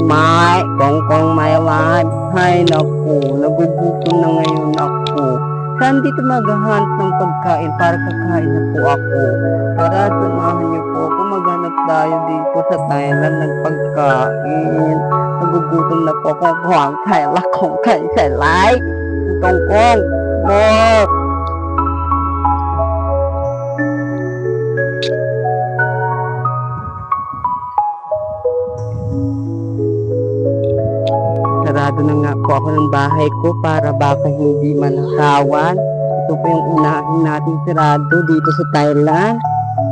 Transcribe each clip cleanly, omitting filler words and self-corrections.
my kongkong my life. Hay naku, nagugutom na ngayon ako. Saan dito maghahanap ng pagkain para kakain na po ako? Tara, samahan niyo po ako. Maghanap tayo dito sa Thailand ng pagkain. Nagugutom na po ako. Huwag tayo lakong kayo sa life. Kongkong, more. Sarado na nga po ako ng bahay ko para baka hindi manakawan. Ito po yung unahin natin sarado dito sa Thailand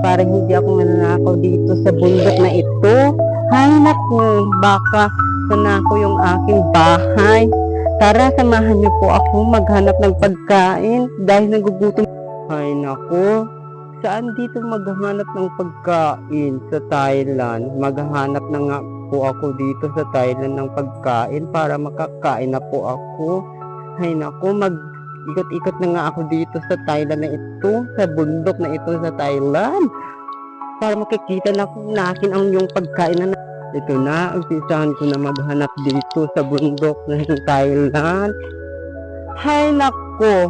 para hindi ako mananakaw dito sa bundok na ito. Hay naku, baka manakaw yung aking bahay. Tara, samahan niyo po ako maghanap ng pagkain dahil nagugutom. Hay naku, saan dito maghanap ng pagkain sa Thailand? Maghanap na nga po ako dito sa Thailand ng pagkain para makakain na po ako. Hay naku, mag-ikot-ikot na nga ako dito sa Thailand na ito, sa bundok na ito sa Thailand para makikita na natin ang yung pagkain na ito na. Umpisahan ko na maghanap dito sa bundok ng Thailand. Hay naku,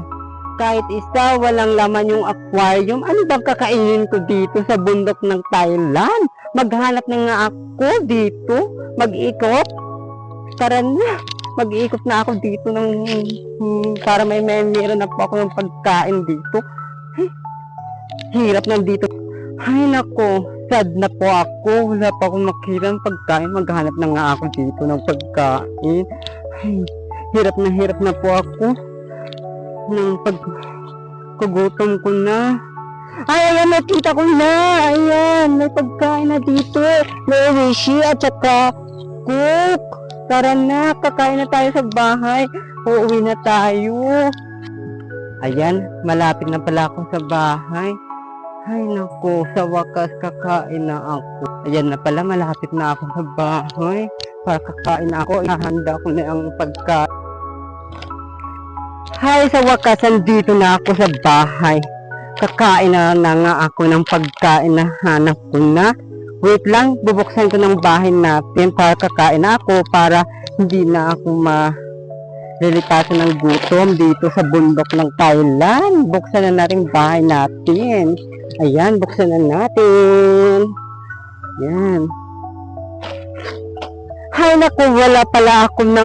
kahit isa walang laman yung aquarium. Ano bang kakainin ko dito sa bundok ng Thailand? Maghanap na nga ako dito. Mag-ikot. Tara na. Mag-iikot na ako dito para meron na po ako ng pagkain dito. Ay, hirap na dito. Ay nako, sad na po ako. Wala pa akong makita ng pagkain. Maghanap na nga ako dito ng pagkain. Ay, hirap na po ako. Nang pagkugutom ko na. Ay, ayan, nakita ko na. Ayan, may pagkain na dito. May wishi at saka cook. Tara na, kakain na tayo sa bahay. Uuwi na tayo. Ayan, malapit na pala ako sa bahay. Ay, naku, sa wakas kakain na ako. Ayan na pala, malapit na ako sa bahay. Para kakain na ako, nahanda ko na ang pagkain. Hay, sa wakas, andito na ako sa bahay. Kakain na nga ako ng pagkain na hanap ko na. Wait lang, bubuksan ko ng bahay natin para kakain na ako para hindi na ako malilitasan ng gutom dito sa bundok ng Thailand. Buksan na natin bahay natin. Ayan, buksan na natin. Ayan. Hay naku, wala pala akong